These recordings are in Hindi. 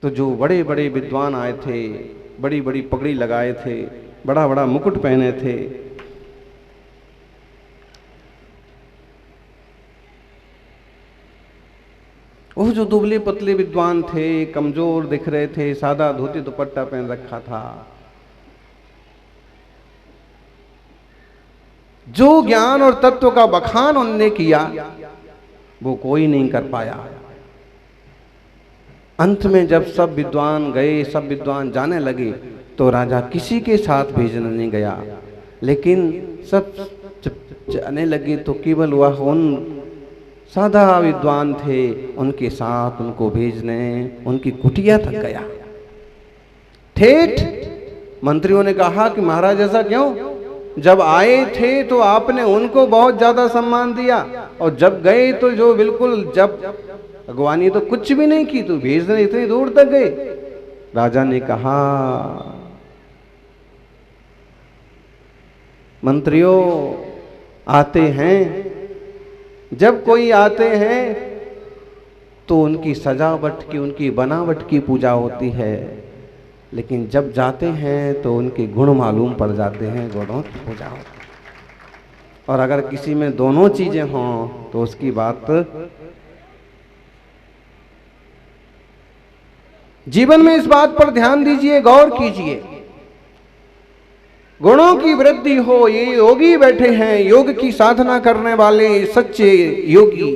तो जो बड़े बड़े विद्वान आए थे, बड़ी बड़ी पगड़ी लगाए थे, बड़ा बड़ा मुकुट पहने थे, वो जो दुबले पतले विद्वान थे, कमजोर दिख रहे थे, सादा धोती दुपट्टा पहन रखा था, जो ज्ञान और तत्व का बखान उनने किया वो कोई नहीं कर पाया। अंत में जब सब विद्वान गए, सब विद्वान जाने लगे, तो राजा किसी के साथ भेजने नहीं गया, लेकिन सब जाने लगे तो केवल वह उन सादा विद्वान थे उनके साथ उनको भेजने उनकी कुटिया तक गया। ठेठ मंत्रियों ने कहा कि महाराज ऐसा क्यों? जब आए थे तो आपने उनको बहुत ज्यादा सम्मान दिया, और जब गए तो जो बिल्कुल जब अगवानी तो कुछ भी नहीं की, तो भेजने इतनी दूर तक गए। राजा ने कहा, मंत्रियों आते हैं, जब कोई आते हैं तो उनकी सजावट की, उनकी बनावट की पूजा होती है, लेकिन जब जाते हैं तो उनके गुण मालूम पड़ जाते हैं, गुणों की पूजा होती है। और अगर किसी में दोनों चीजें हों तो उसकी बात, जीवन में इस बात पर ध्यान दीजिए, गौर कीजिए। गुणों की वृद्धि हो, ये योगी बैठे हैं, योग की साधना करने वाले सच्चे योगी,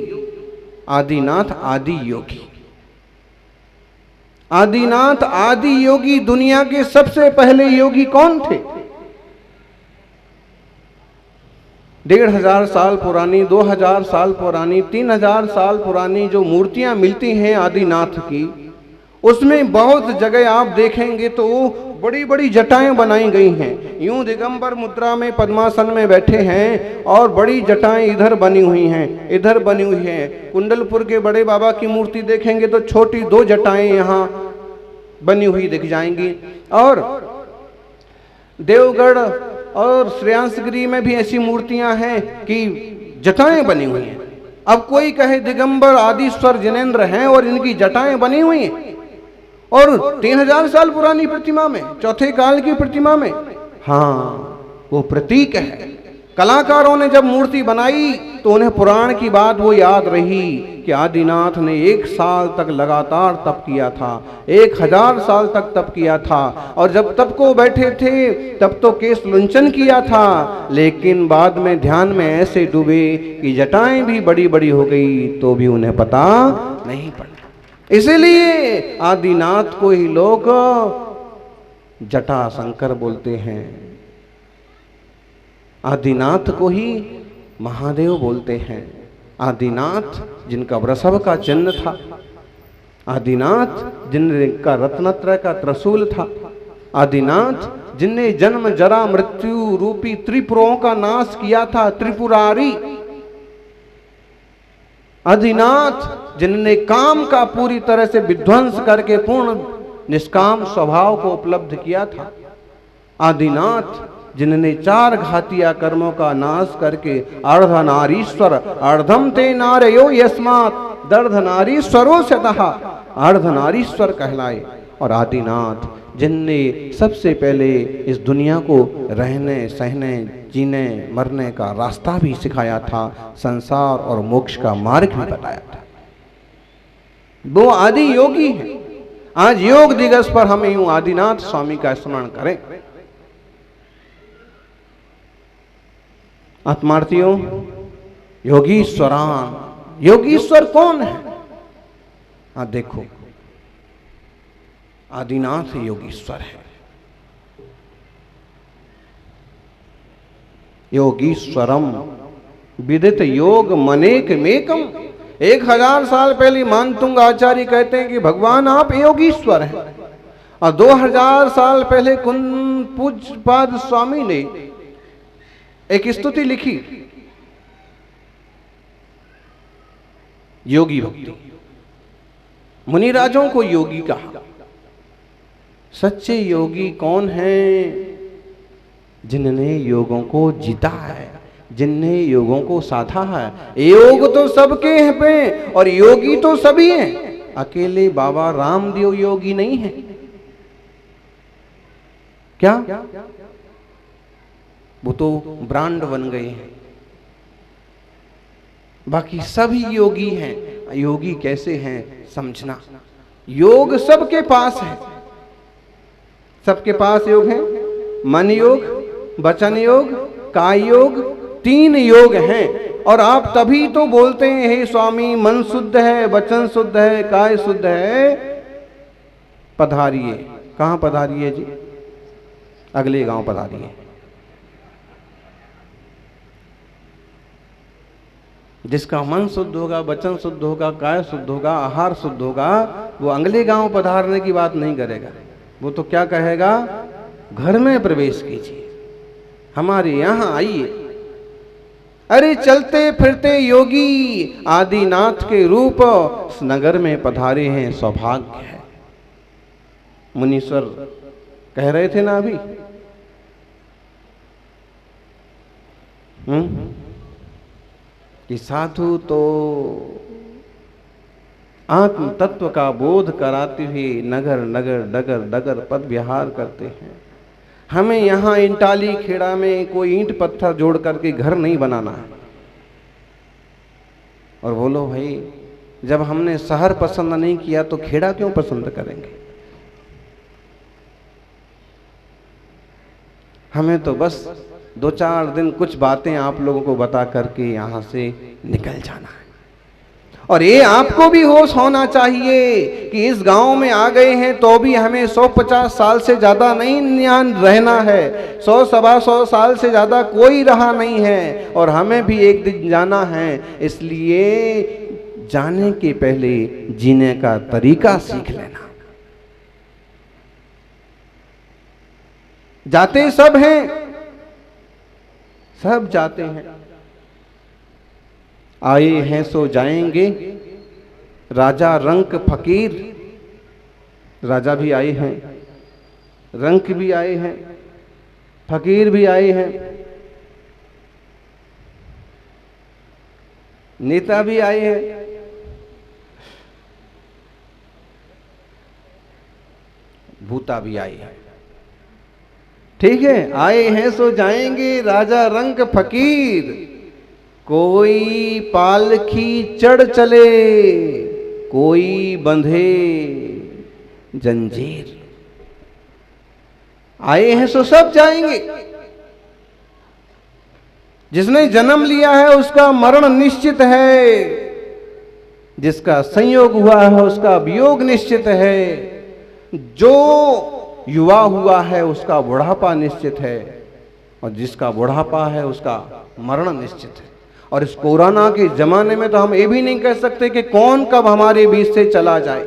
आदिनाथ आदि योगी। आदिनाथ आदि योगी दुनिया के सबसे पहले योगी कौन थे? 1500 साल पुरानी, 2000 साल पुरानी, 3000 साल पुरानी जो मूर्तियां मिलती हैं आदिनाथ की, उसमें बहुत जगह आप देखेंगे तो बड़ी बड़ी जटाएं बनाई गई हैं। यूं दिगंबर मुद्रा में पद्मासन में बैठे हैं और बड़ी जटाएं इधर बनी हुई हैं, इधर बनी हुई हैं। कुंडलपुर के बड़े बाबा की मूर्ति देखेंगे तो छोटी 2 जटाएं यहाँ बनी हुई दिख जाएंगी, और देवगढ़ और श्रेयांसगिरी में भी ऐसी मूर्तियां हैं कि जटाएं बनी हुई हैं। अब कोई कहे दिगंबर आदिश्वर जिनेंद्र हैं और इनकी जटाएं बनी हुई हैं, और 3000 साल पुरानी प्रतिमा में, चौथे काल की प्रतिमा में, हाँ वो प्रतीक है। कलाकारों ने जब मूर्ति बनाई तो उन्हें पुराण की बात वो याद रही कि आदिनाथ ने 1 साल तक लगातार तप किया था, 1000 साल तक तप किया था, और जब तप को बैठे थे तब तो केश लुंचन किया था, लेकिन बाद में ध्यान में ऐसे डूबे कि जटाएं भी बड़ी बड़ी हो गई तो भी उन्हें पता नहीं पड़ा। इसीलिए आदिनाथ को ही लोग जटा शंकर बोलते हैं, आदिनाथ को ही महादेव बोलते हैं। आदिनाथ जिनका वृषभ का चिन्ह था, आदिनाथ जिनका रत्नत्रय का त्रिशूल था, आदिनाथ जिनने जन्म जरा मृत्यु रूपी त्रिपुरों का नाश किया था, त्रिपुरारी। आदिनाथ जिनने काम का पूरी तरह से विध्वंस करके पूर्ण निष्काम स्वभाव को उपलब्ध किया था। आदिनाथ जिनने 4 घातिया कर्मों का नाश करके अर्धनारीश्वर, अर्धम ते नारयो यस्मात् दर्धनारीश्वरो शतः, अर्धनारीश्वर कहलाए। और आदिनाथ जिनने सबसे पहले इस दुनिया को रहने सहने जीने मरने का रास्ता भी सिखाया था, संसार और मोक्ष का मार्ग भी बताया था, वो आदि योगी हैं। आज योग दिवस पर हमें यूं आदिनाथ स्वामी का स्मरण करें। आत्मार्थियों, योगीश्वरान, योगीश्वर कौन है? हाँ देखो, आदिनाथ योगीश्वर है। योगीश्वरम विदित योग मनेक मेकम। 1000 साल पहले मानतुंग आचार्य कहते हैं कि भगवान आप योगीश्वर हैं, और 2000 साल पहले पूज्यपाद स्वामी ने एक स्तुति लिखी, योगी भक्ति। मुनिराजों को योगी कहा। सच्चे योगी कौन हैं? जिन्होंने योगों को जीता है, जिनने योगों को साधा है। योग तो सबके हैं पे और योगी तो सभी हैं, अकेले बाबा रामदेव योगी नहीं है क्या? वो तो ब्रांड बन गए हैं, बाकी सभी योगी हैं। योगी कैसे हैं समझना। योग सबके पास है, सबके पास योग है। मन योग, वचन योग, काय योग, 3 योग हैं। और आप तभी तो बोलते हैं हे स्वामी मन शुद्ध है, वचन शुद्ध है, काय शुद्ध है, पधारिए। कहां पधारिए जी? अगले गांव पधारिए। जिसका मन शुद्ध होगा, वचन शुद्ध होगा, काय शुद्ध होगा, आहार शुद्ध होगा, वो अगले गांव पधारने की बात नहीं करेगा। वो तो क्या कहेगा? घर में प्रवेश कीजिए, हमारे यहां आइए। अरे चलते फिरते योगी आदिनाथ के रूप इस नगर में पधारे हैं, सौभाग्य है। मुनीश्वर कह रहे थे ना अभी, कि साधु तो आत्म तत्व का बोध कराते हुए नगर नगर डगर डगर पद विहार करते हैं। हमें यहाँ इंटाली खेड़ा में कोई ईंट पत्थर जोड़ करके घर नहीं बनाना है। और बोलो भाई, जब हमने शहर पसंद नहीं किया तो खेड़ा क्यों पसंद करेंगे? हमें तो बस 2-4 दिन कुछ बातें आप लोगों को बता करके यहां से निकल जाना है। और ये आपको भी होश होना चाहिए कि इस गांव में आ गए हैं तो भी हमें 150 साल से ज्यादा नहीं यहाँ रहना है। 100-125 साल से ज्यादा कोई रहा नहीं है और हमें भी एक दिन जाना है। इसलिए जाने के पहले जीने का तरीका सीख लेना। जाते सब हैं, सब जाते हैं। आए हैं सो जाएंगे, राजा रंक फकीर। राजा भी आए हैं, रंक भी आए हैं, फकीर भी आए हैं, नेता भी आए हैं, भूता भी आए हैं। ठीक है, आए हैं सो जाएंगे, राजा रंक फकीर। कोई पालखी चढ़ चले, कोई बंधे जंजीर। आए हैं सो सब जाएंगे। जिसने जन्म लिया है उसका मरण निश्चित है, जिसका संयोग हुआ है उसका वियोग निश्चित है, जो युवा हुआ है उसका बुढ़ापा निश्चित है, और जिसका बुढ़ापा है उसका मरण निश्चित है। और इस कोरोना के जमाने में तो हम ये भी नहीं कह सकते कि कौन कब हमारे बीच से चला जाए।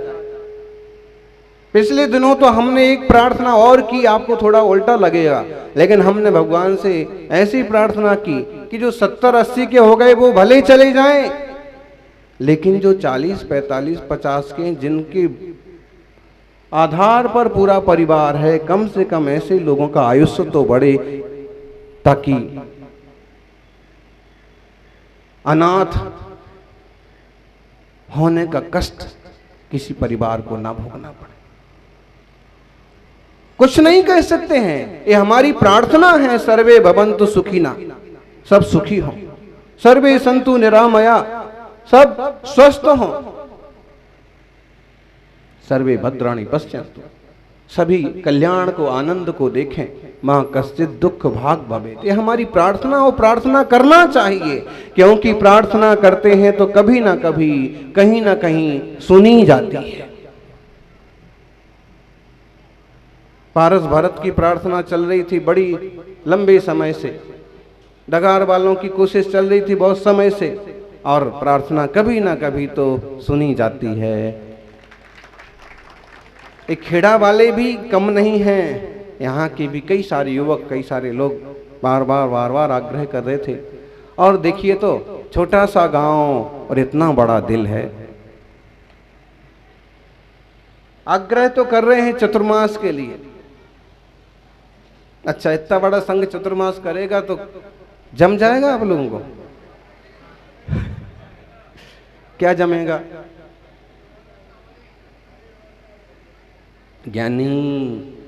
पिछले दिनों तो हमने एक प्रार्थना और की, आपको थोड़ा उल्टा लगेगा, लेकिन हमने भगवान से ऐसी प्रार्थना की कि जो 70-80 के हो गए वो भले चले जाएं, लेकिन जो 40, 45, 50 के जिनके आधार पर पूरा परिवार है, कम से कम ऐसे लोगों का आयुष्य तो बढ़े, ताकि अनाथ होने का कष्ट किसी परिवार को ना भोगना पड़े। कुछ नहीं कह सकते हैं, ये हमारी प्रार्थना है। सर्वे भवन्तु सुखिना, सब सुखी हों। सर्वे सन्तु निरामया, सब स्वस्थ हों। सर्वे भद्राणि पश्यन्तु, सभी कल्याण को, आनंद को देखें। मां कश्चित् दुख भाग भवेत्। ये हमारी प्रार्थना और प्रार्थना करना चाहिए, क्योंकि प्रार्थना करते हैं तो कभी ना कभी, कहीं ना कहीं सुनी जाती है। पारस भरत की प्रार्थना चल रही थी बड़ी लंबे समय से, डगार वालों की कोशिश चल रही थी बहुत समय से, और प्रार्थना कभी ना कभी तो सुनी जाती है। एक खेड़ा वाले भी कम नहीं हैं, यहाँ के भी कई सारे युवक, कई सारे लोग बार बार आग्रह कर रहे थे। और देखिए तो छोटा सा गांव और इतना बड़ा दिल है। आग्रह तो कर रहे हैं चतुर्मास के लिए। अच्छा, इतना बड़ा संघ चतुर्मास करेगा तो जम जाएगा आप लोगों को? क्या जमेगा? ज्ञानी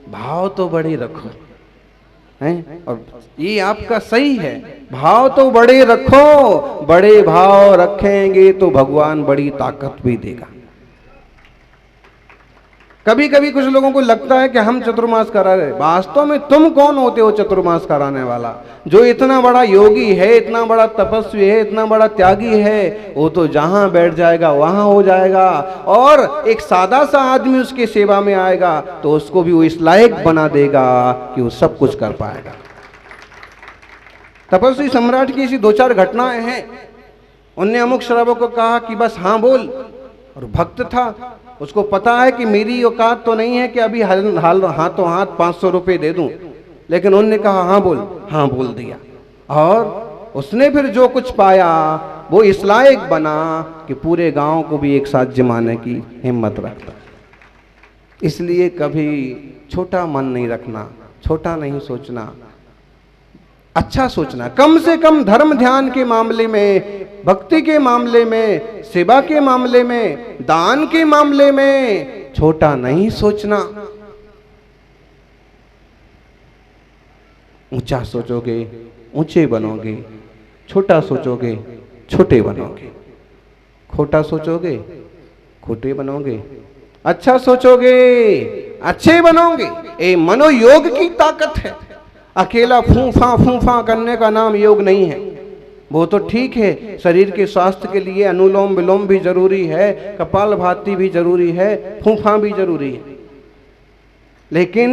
भाव तो बड़े रखो, हैं? और ये आपका सही है, भाव तो बड़े रखो। बड़े भाव रखेंगे तो भगवान बड़ी ताकत भी देगा। कभी कभी कुछ लोगों को लगता है कि हम चतुर्मास करा रहे, वास्तव में तुम कौन होते हो चतुर्मास कराने वाला? जो इतना बड़ा योगी है, इतना बड़ा तपस्वी है, इतना बड़ा त्यागी है, वो तो जहां बैठ जाएगा वहां हो जाएगा। और एक सादा सा आदमी उसके सेवा में आएगा तो उसको भी वो इस लायक बना देगा कि वो सब कुछ कर पाएगा। तपस्वी सम्राट की ऐसी 2-4 घटनाएं हैं। उनने अमुक श्रावक को कहा कि बस हाँ बोल, और भक्त था, उसको पता है कि मेरी औकात तो नहीं है कि अभी हाथों हाथ 500 रुपये दे दूं, लेकिन उनने कहा हाँ बोल, हाँ बोल दिया। और उसने फिर जो कुछ पाया वो इस लायक बना कि पूरे गांव को भी एक साथ जमाने की हिम्मत रखता। इसलिए कभी छोटा मन नहीं रखना, छोटा नहीं सोचना, अच्छा सोचना। कम से कम धर्म ध्यान के मामले में, भक्ति के मामले में, सेवा के मामले में, दान के मामले में छोटा नहीं सोचना। ऊंचा सोचोगे ऊंचे बनोगे, छोटा सोचोगे छोटे बनोगे, खोटा सोचोगे खोटे बनोगे, अच्छा सोचोगे अच्छे बनोगे। ये मनोयोग की ताकत है। अकेला फूफा करने का नाम योग नहीं है। वो तो ठीक है, शरीर के स्वास्थ्य के लिए अनुलोम विलोम भी जरूरी है, कपालभाति भी जरूरी है, फूफा भी जरूरी है, लेकिन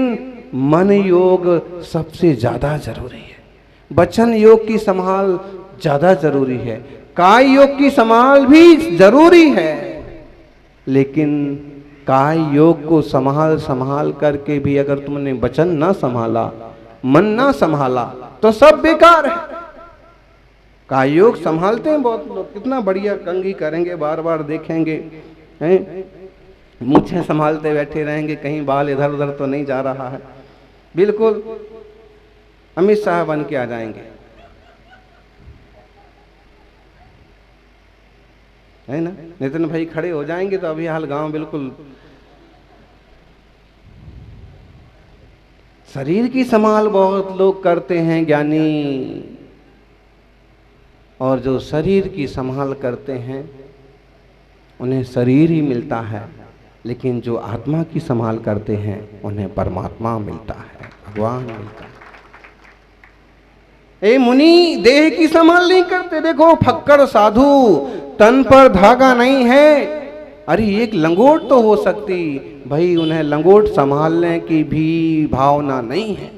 मन योग सबसे ज्यादा जरूरी है। वचन योग की संभाल ज्यादा जरूरी है, काय योग की संभाल भी जरूरी है, लेकिन काय योग को संभाल करके भी अगर तुमने वचन ना संभाला, मन ना संभाला, तो सब बेकार है। काय योग संभालते हैं बहुत लोग, कितना बढ़िया कंघी करेंगे, बार बार देखेंगे, हैं? मूछें संभालते बैठे रहेंगे, कहीं बाल इधर उधर तो नहीं जा रहा है, बिल्कुल अमित शाह बन के आ जाएंगे, है ना? नितिन भाई खड़े हो जाएंगे तो अभी हाल गांव बिल्कुल। शरीर की संभाल बहुत लोग करते हैं ज्ञानी, और जो शरीर की संभाल करते हैं उन्हें शरीर ही मिलता है, लेकिन जो आत्मा की संभाल करते हैं उन्हें परमात्मा मिलता है, भगवान मिलता है। ए मुनि देह की संभाल नहीं करते। देखो फक्कड़ साधु, तन पर धागा नहीं है, अरे एक लंगोट तो हो सकती, भाई उन्हें लंगोट संभालने की भी भावना नहीं है।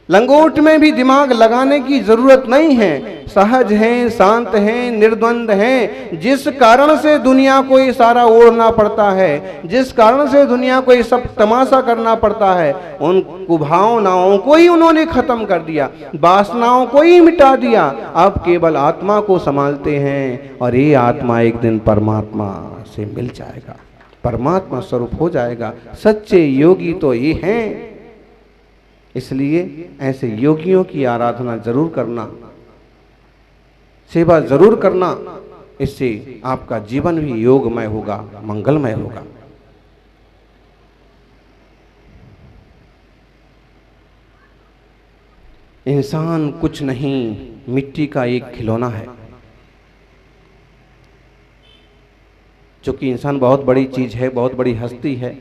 लंगोट में भी दिमाग लगाने की जरूरत नहीं है, सहज हैं, शांत हैं, निर्द्वंद हैं। जिस कारण से दुनिया को ये सारा ओढ़ना पड़ता है, जिस कारण से दुनिया को ये सब तमाशा करना पड़ता है, उन कुभावनाओं को ही उन्होंने खत्म कर दिया, वासनाओं को ही मिटा दिया। अब केवल आत्मा को संभालते हैं, और ये आत्मा एक दिन परमात्मा से मिल जाएगा, परमात्मा स्वरूप हो जाएगा। सच्चे योगी तो ये हैं। इसलिए ऐसे योगियों की आराधना जरूर करना, सेवा जरूर करना, इससे आपका जीवन भी योगमय होगा, मंगलमय होगा। इंसान कुछ नहीं, मिट्टी का एक खिलौना है। चूंकि इंसान बहुत बड़ी चीज है, बहुत बड़ी हस्ती है,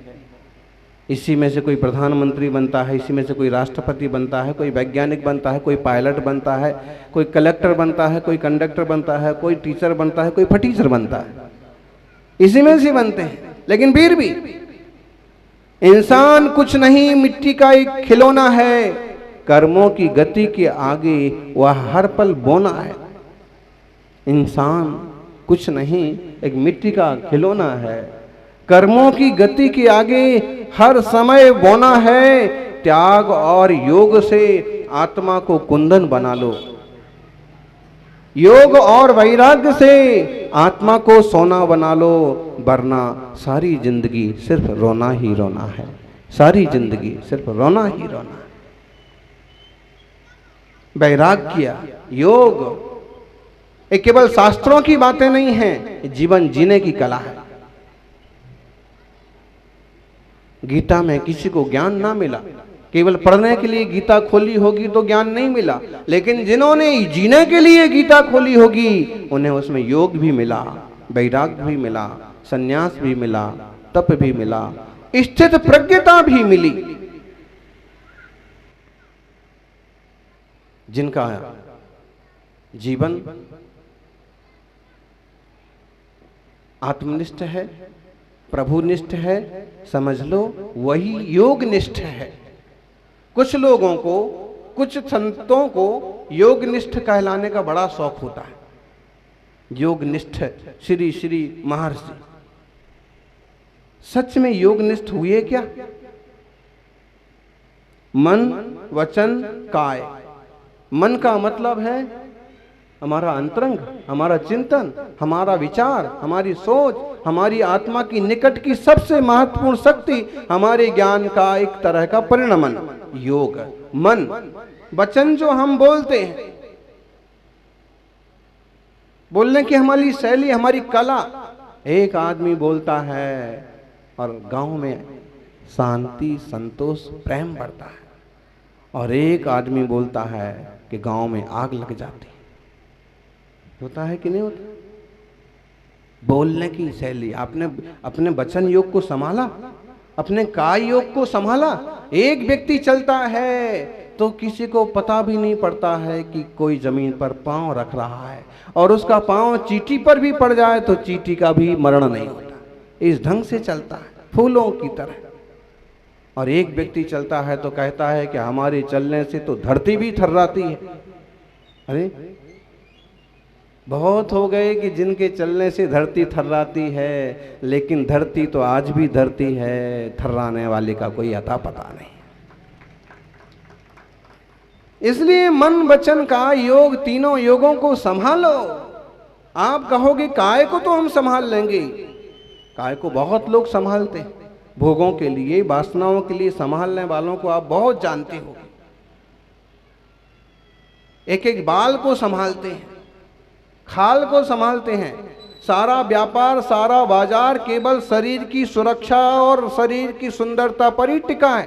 इसी में से कोई प्रधानमंत्री बनता है, इसी में से कोई राष्ट्रपति बनता है, कोई वैज्ञानिक बनता है, कोई पायलट बनता है, कोई कलेक्टर बनता है, कोई कंडक्टर बनता है, कोई टीचर बनता है, कोई फटीचर बनता है, इसी में से बनते हैं। लेकिन फिर भी इंसान कुछ नहीं, मिट्टी का एक खिलौना है। कर्मों की गति के आगे वह हर पल बोना है। इंसान कुछ नहीं, एक मिट्टी का खिलौना है। कर्मों की गति के आगे हर समय बोना है। त्याग और योग से आत्मा को कुंदन बना लो, योग और वैराग्य से आत्मा को सोना बना लो, वरना सारी जिंदगी सिर्फ रोना ही रोना है, सारी जिंदगी सिर्फ रोना ही रोना है। वैराग्य, योग, ये केवल शास्त्रों की बातें नहीं हैं, जीवन जीने की कला है। गीता में किसी को ज्ञान ना मिला, केवल पढ़ने के लिए गीता खोली होगी तो ज्ञान नहीं मिला, लेकिन जिन्होंने जीने के लिए गीता खोली होगी उन्हें उसमें योग भी मिला, वैराग्य भी मिला, संन्यास भी मिला, तप भी मिला, स्थित प्रज्ञता भी मिली। जिनका जीवन आत्मनिष्ठ है, प्रभुनिष्ठ है, समझ लो वही योगनिष्ठ है। कुछ लोगों को, कुछ संतों को योगनिष्ठ कहलाने का बड़ा शौक होता है। योगनिष्ठ श्री श्री महर्षि, सच में योगनिष्ठ हुए क्या? मन, वचन, काय। मन का मतलब है हमारा अंतरंग, हमारा चिंतन, हमारा विचार, हमारी सोच, हमारी आत्मा की निकट की सबसे महत्वपूर्ण शक्ति, हमारे ज्ञान का एक तरह का परिणमन, योग। मन, वचन जो हम बोलते हैं, बोलने की हमारी शैली, हमारी कला। एक आदमी बोलता है और गांव में शांति, संतोष, प्रेम बढ़ता है, और एक आदमी बोलता है कि गांव में आग लग जाती है। होता है कि नहीं होता? बोलने की शैली। आपने अपने वचन योग को संभाला, अपने काय योग को संभाला। एक व्यक्ति चलता है तो किसी को पता भी नहीं पड़ता है कि कोई जमीन पर पांव रख रहा है, और उसका पांव चींटी पर भी पड़ जाए तो चींटी का भी मरण नहीं होता। इस ढंग से चलता है, फूलों की तरह। और एक व्यक्ति चलता है तो कहता है कि हमारे चलने से तो धरती भी थर्राती है। अरे बहुत हो गए कि जिनके चलने से धरती थर्राती है, लेकिन धरती तो आज भी धरती है, थर्राने वाले का कोई अता पता नहीं। इसलिए मन, वचन, काय, योग, तीनों योगों को संभालो। आप कहोगे काय को तो हम संभाल लेंगे। काय को बहुत लोग संभालते हैं, भोगों के लिए, वासनाओं के लिए संभालने वालों को आप बहुत जानते हो। एक एक बाल को संभालते हैं, खाल को संभालते हैं। सारा व्यापार, सारा बाजार केवल शरीर की सुरक्षा और शरीर की सुंदरता पर ही टिका है।